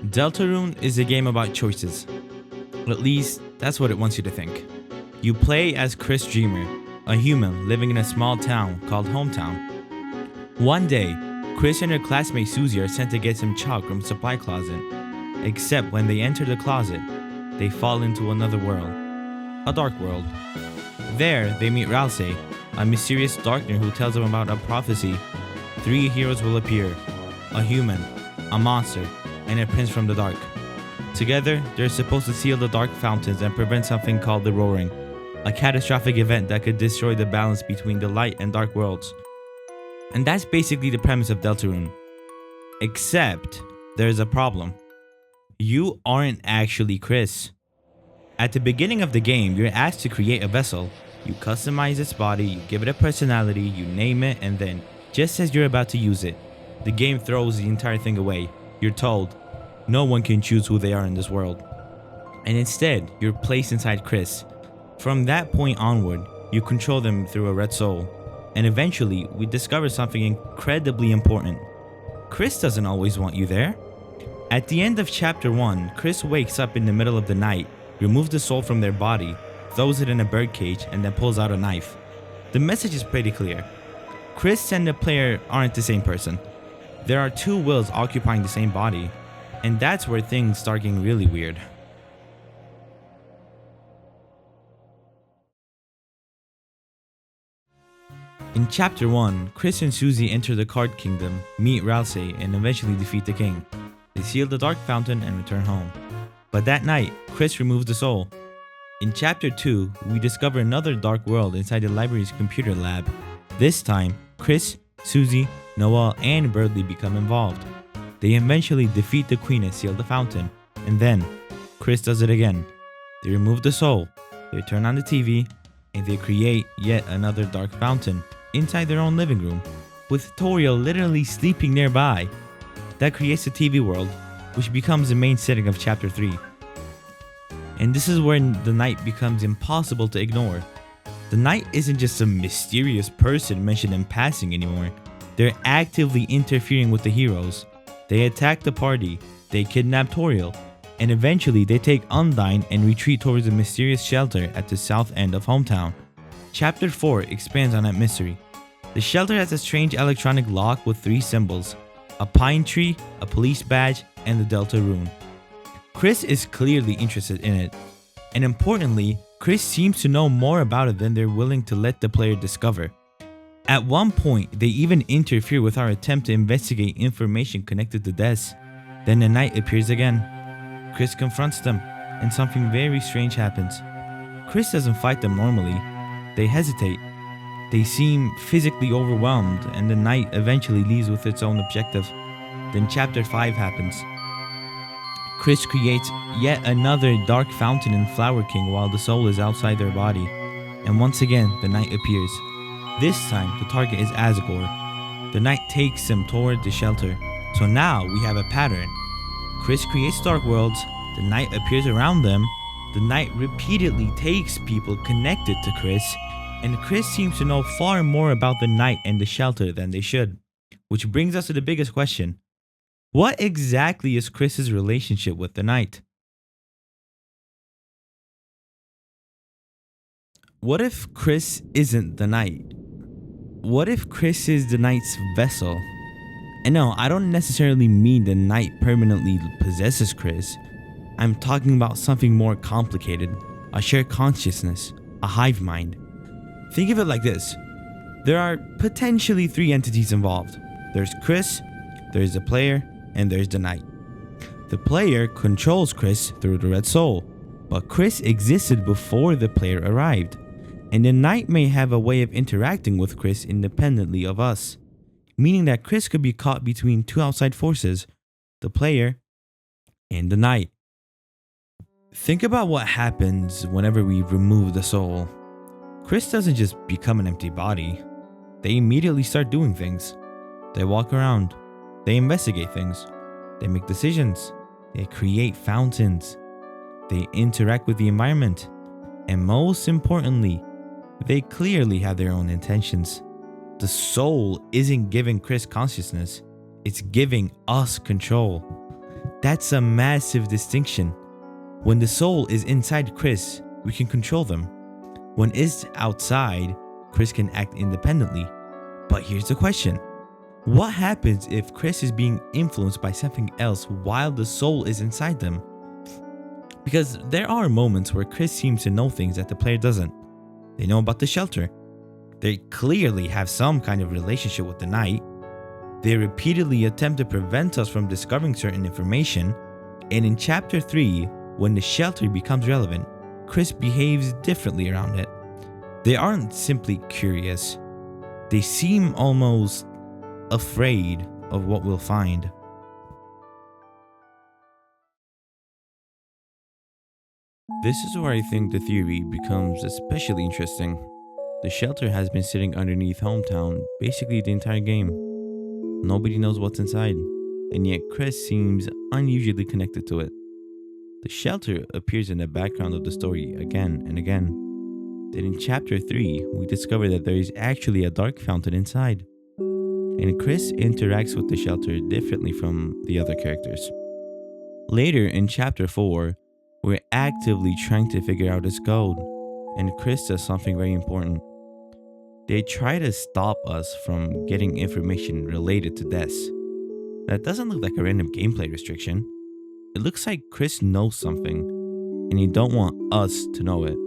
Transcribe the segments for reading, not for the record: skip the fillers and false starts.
Deltarune is a game about choices. At least, that's what it wants you to think. You play as Chris Dreamer, a human living in a small town called Hometown. One day, Chris and her classmate Susie are sent to get some chalk from the supply closet. Except when they enter the closet, they fall into another world. A dark world. There, they meet Ralsei, a mysterious darkener who tells them about a prophecy. 3 heroes will appear: a human, a monster, and a prince from the dark. Together, they're supposed to seal the dark fountains and prevent something called the Roaring, a catastrophic event that could destroy the balance between the light and dark worlds. And that's basically the premise of Deltarune. Except, there's a problem. You aren't actually Chris. At the beginning of the game, you're asked to create a vessel. You customize its body, you give it a personality, you name it, and then, just as you're about to use it, the game throws the entire thing away. You're told, no one can choose who they are in this world. And instead, you're placed inside Chris. From that point onward, you control them through a red soul. And eventually, we discover something incredibly important. Chris doesn't always want you there. At the end of chapter 1, Chris wakes up in the middle of the night, removes the soul from their body, throws it in a birdcage, and then pulls out a knife. The message is pretty clear. Chris and the player aren't the same person. There are 2 wills occupying the same body, and that's where things start getting really weird. In chapter 1, Chris and Susie enter the Card Kingdom, meet Ralsei, and eventually defeat the king. They seal the Dark Fountain and return home. But that night, Chris removes the soul. In chapter 2, we discover another dark world inside the library's computer lab. This time, Chris, Susie, Noel, and Birdley become involved. They eventually defeat the queen and seal the fountain. And then, Chris does it again. They remove the soul, they turn on the TV, and they create yet another dark fountain inside their own living room, with Toriel literally sleeping nearby. That creates the TV world, which becomes the main setting of chapter 3. And this is where the knight becomes impossible to ignore. The knight isn't just some mysterious person mentioned in passing anymore. They're actively interfering with the heroes. They attack the party, they kidnap Toriel, and eventually they take Undyne and retreat towards a mysterious shelter at the south end of Hometown. Chapter 4 expands on that mystery. The shelter has a strange electronic lock with 3 symbols: a pine tree, a police badge, and the Deltarune. Chris is clearly interested in it, and importantly, Chris seems to know more about it than they're willing to let the player discover. At one point, they even interfere with our attempt to investigate information connected to deaths. Then the knight appears again. Chris confronts them, and something very strange happens. Chris doesn't fight them normally. They hesitate. They seem physically overwhelmed, and the knight eventually leaves with its own objective. Then chapter 5 happens. Chris creates yet another dark fountain in Flower King while the soul is outside their body. And once again, the knight appears. This time, the target is Asgore. The knight takes him toward the shelter. So now we have a pattern. Chris creates dark worlds, the knight appears around them, the knight repeatedly takes people connected to Chris, and Chris seems to know far more about the knight and the shelter than they should. Which brings us to the biggest question. What exactly is Chris's relationship with the knight? What if Chris isn't the knight? What if Chris is the knight's vessel? And no, I don't necessarily mean the knight permanently possesses Chris. I'm talking about something more complicated, a shared consciousness, a hive mind. Think of it like this. There are potentially 3 entities involved. There's Chris, there's the player, and there's the knight. The player controls Chris through the red soul, but Chris existed before the player arrived, and the knight may have a way of interacting with Chris independently of us, meaning that Chris could be caught between 2 outside forces, the player and the knight. Think about what happens whenever we remove the soul. Chris doesn't just become an empty body. They immediately start doing things. They walk around. They investigate things. They make decisions. They create fountains. They interact with the environment. And most importantly, they clearly have their own intentions. The soul isn't giving Chris consciousness. It's giving us control. That's a massive distinction. When the soul is inside Chris, we can control them. When it's outside, Chris can act independently. But here's the question. What happens if Chris is being influenced by something else while the soul is inside them? Because there are moments where Chris seems to know things that the player doesn't. They know about the shelter. They clearly have some kind of relationship with the knight. They repeatedly attempt to prevent us from discovering certain information. And in chapter 3, when the shelter becomes relevant, Chris behaves differently around it. They aren't simply curious. They seem almost afraid of what we'll find. This is where I think the theory becomes especially interesting. The shelter has been sitting underneath Hometown basically the entire game. Nobody knows what's inside, and yet Chris seems unusually connected to it. The shelter appears in the background of the story again and again. Then in chapter 3, we discover that there is actually a dark fountain inside. And Chris interacts with the shelter differently from the other characters. Later in chapter 4, we're actively trying to figure out its code, and Chris does something very important. They try to stop us from getting information related to deaths. That doesn't look like a random gameplay restriction. It looks like Chris knows something, and he don't want us to know it.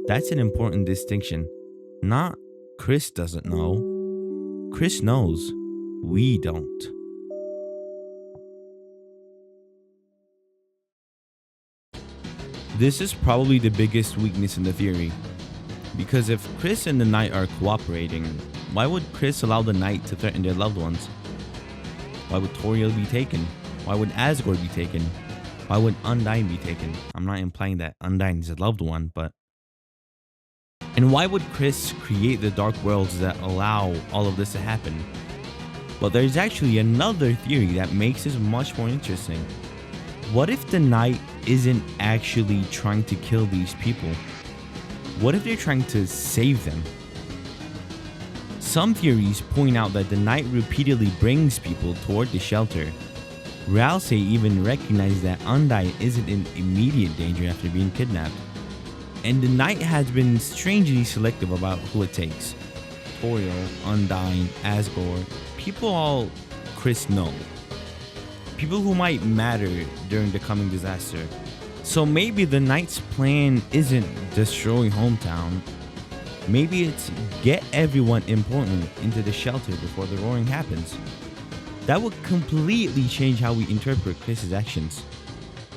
That's an important distinction. Not Chris doesn't know. Chris knows. We don't. This is probably the biggest weakness in the theory. Because if Chris and the knight are cooperating, why would Chris allow the knight to threaten their loved ones? Why would Toriel be taken? Why would Asgore be taken? Why would Undyne be taken? I'm not implying that Undyne is a loved one, but... And why would Chris create the dark worlds that allow all of this to happen? But there's actually another theory that makes this much more interesting. What if the knight isn't actually trying to kill these people? What if they're trying to save them? Some theories point out that the knight repeatedly brings people toward the shelter. Ralsei even recognizes that Undyne isn't in immediate danger after being kidnapped. And the knight has been strangely selective about who it takes. Toriel, Undyne, Asgore, people all Chris know. People who might matter during the coming disaster. So maybe the knight's plan isn't destroy Hometown. Maybe it's get everyone important into the shelter before the roaring happens. That would completely change how we interpret Chris's actions.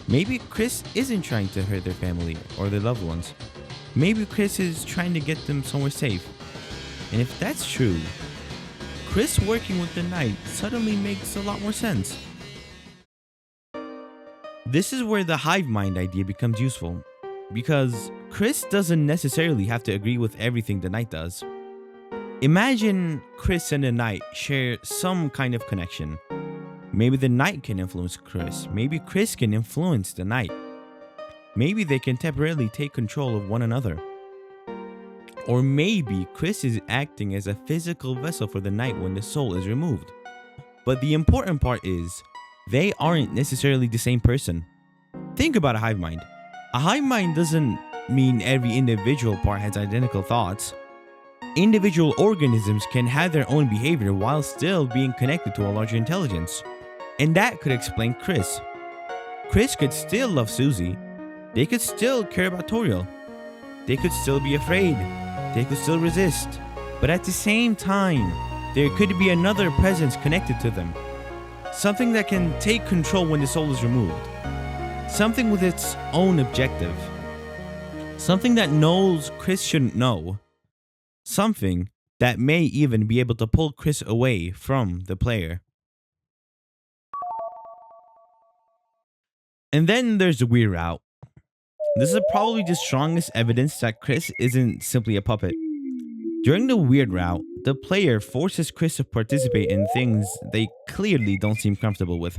Maybe Chris isn't trying to hurt their family or their loved ones. Maybe Chris is trying to get them somewhere safe. And if that's true, Chris working with the knight suddenly makes a lot more sense. This is where the Hivemind idea becomes useful, because Chris doesn't necessarily have to agree with everything the knight does. Imagine Chris and the knight share some kind of connection. Maybe the knight can influence Chris. Maybe Chris can influence the knight. Maybe they can temporarily take control of one another. Or maybe Chris is acting as a physical vessel for the knight when the soul is removed. But the important part is, they aren't necessarily the same person. Think about a hive mind. A hive mind doesn't mean every individual part has identical thoughts. Individual organisms can have their own behavior while still being connected to a larger intelligence. And that could explain Chris. Chris could still love Susie. They could still care about Toriel. They could still be afraid. They could still resist. But at the same time, there could be another presence connected to them. Something that can take control when the soul is removed. Something with its own objective. Something that knows Chris shouldn't know. Something that may even be able to pull Chris away from the player. And then there's the weird route. This is probably the strongest evidence that Chris isn't simply a puppet. During the weird route, the player forces Chris to participate in things they clearly don't seem comfortable with.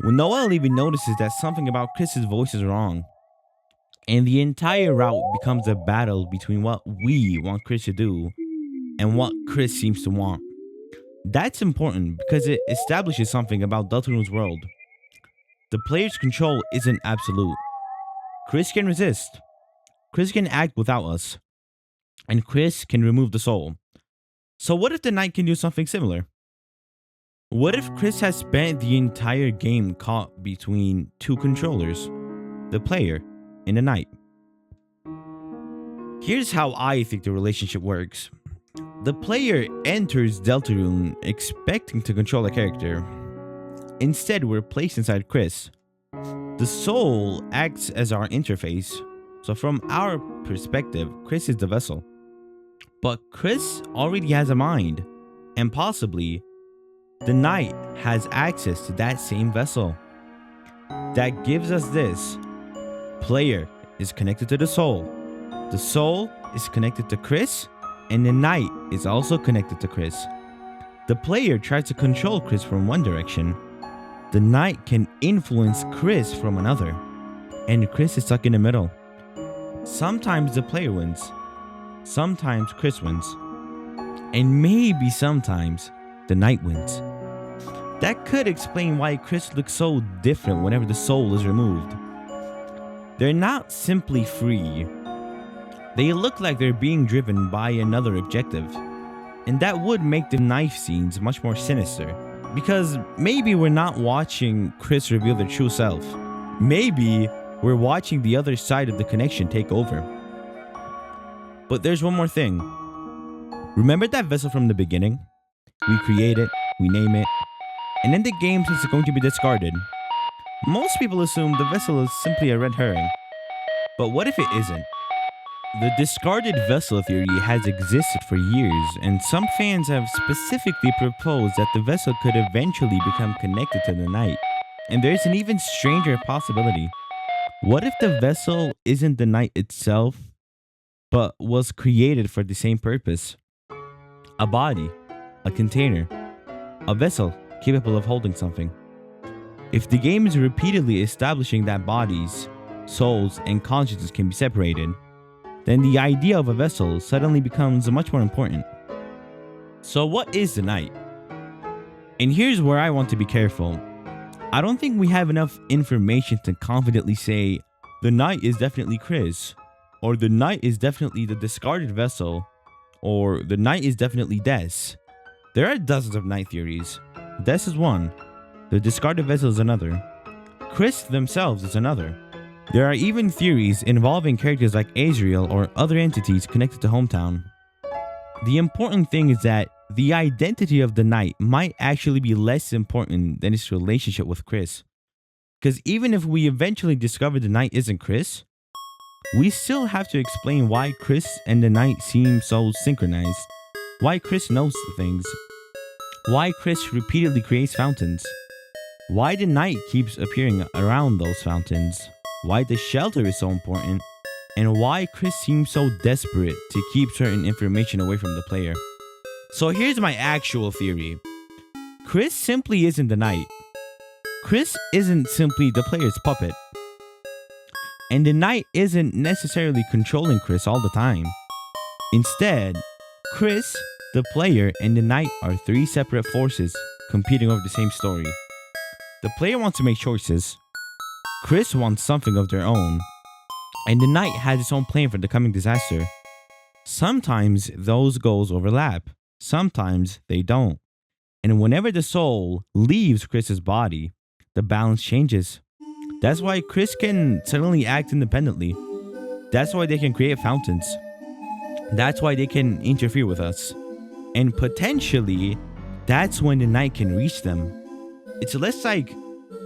When Noel even notices that something about Chris's voice is wrong, and the entire route becomes a battle between what we want Chris to do and what Chris seems to want. That's important because it establishes something about Deltarune's world. the player's control isn't absolute. Chris can resist. Chris can act without us. And Chris can remove the soul. So what if the knight can do something similar? What if Chris has spent the entire game caught between two controllers, the player and the knight? Here's how I think the relationship works. The player enters Deltarune expecting to control a character. Instead, we're placed inside Chris. The soul acts as our interface. So from our perspective, Chris is the vessel. But Chris already has a mind, and possibly the knight has access to that same vessel. That gives us this. Player is connected to the soul is connected to Chris, and the knight is also connected to Chris. The player tries to control Chris from one direction. The knight can influence Chris from another, and Chris is stuck in the middle. Sometimes the player wins, sometimes Chris wins, and maybe sometimes the knight wins. That could explain why Chris looks so different whenever the soul is removed. They're not simply free. They look like they're being driven by another objective. And that would make the knife scenes much more sinister. Because maybe we're not watching Chris reveal their true self. Maybe we're watching the other side of the connection take over. But there's one more thing. Remember that vessel from the beginning? We create it, we name it, and in the game it's going to be discarded. Most people assume the vessel is simply a red herring. But what if it isn't? The discarded vessel theory has existed for years, and some fans have specifically proposed that the vessel could eventually become connected to the knight. And there's an even stranger possibility. What if the vessel isn't the knight itself, but was created for the same purpose? A body, a container, a vessel capable of holding something. If the game is repeatedly establishing that bodies, souls, and consciousness can be separated, then the idea of a vessel suddenly becomes much more important. So what is the knight? And here's where I want to be careful. I don't think we have enough information to confidently say the knight is definitely Chris, or the knight is definitely the discarded vessel, or the knight is definitely Des. There are dozens of knight theories. Des is one, the discarded vessel is another, Chris themselves is another. There are even theories involving characters like Azrael or other entities connected to Hometown. The important thing is that the identity of the knight might actually be less important than its relationship with Chris. Because even if we eventually discover the knight isn't Chris, we still have to explain why Chris and the knight seem so synchronized, why Chris knows things, why Chris repeatedly creates fountains, why the knight keeps appearing around those fountains, why the shelter is so important, and why Chris seems so desperate to keep certain information away from the player. So here's my actual theory. Chris simply isn't the knight. Chris isn't simply the player's puppet. And the knight isn't necessarily controlling Chris all the time. Instead, Chris, the player, and the knight are three separate forces competing over the same story. The player wants to make choices. Chris wants something of their own, and the knight has its own plan for the coming disaster. Sometimes those goals overlap, sometimes they don't. And whenever the soul leaves Chris's body, the balance changes. That's why Chris can suddenly act independently. That's why they can create fountains. That's why they can interfere with us. And potentially, that's when the knight can reach them. It's less like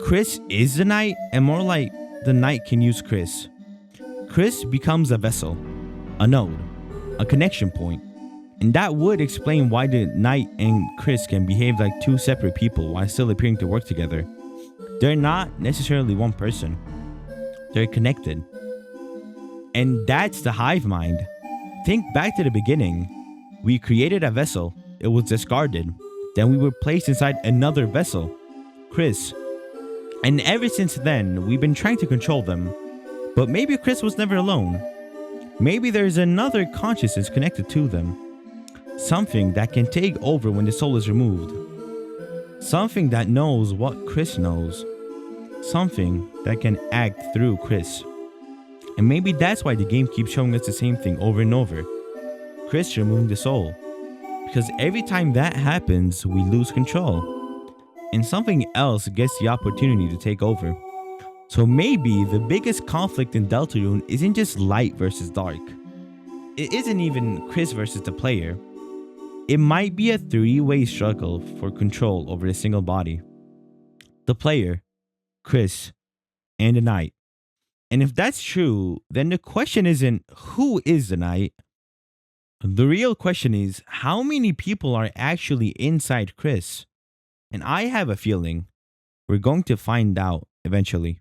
Chris is the knight and more like the knight can use Chris. Chris becomes a vessel, a node, a connection point. And that would explain why the knight and Chris can behave like two separate people while still appearing to work together. They're not necessarily one person. They're connected. And that's the Hivemind. Think back to the beginning. We created a vessel. It was discarded. Then we were placed inside another vessel, Chris. And ever since then, we've been trying to control them. But maybe Chris was never alone. Maybe there's another consciousness connected to them. Something that can take over when the soul is removed. Something that knows what Chris knows. something that can act through Chris. And maybe that's why the game keeps showing us the same thing over and over. Chris removing the soul. Because every time that happens, we lose control. And something else gets the opportunity to take over. So maybe the biggest conflict in Deltarune isn't just light versus dark. It isn't even Chris versus the player. It might be a three-way struggle for control over a single body. The player, Chris, and the knight. And if that's true, then the question isn't who is the knight. The real question is how many people are actually inside Chris. And I have a feeling we're going to find out eventually.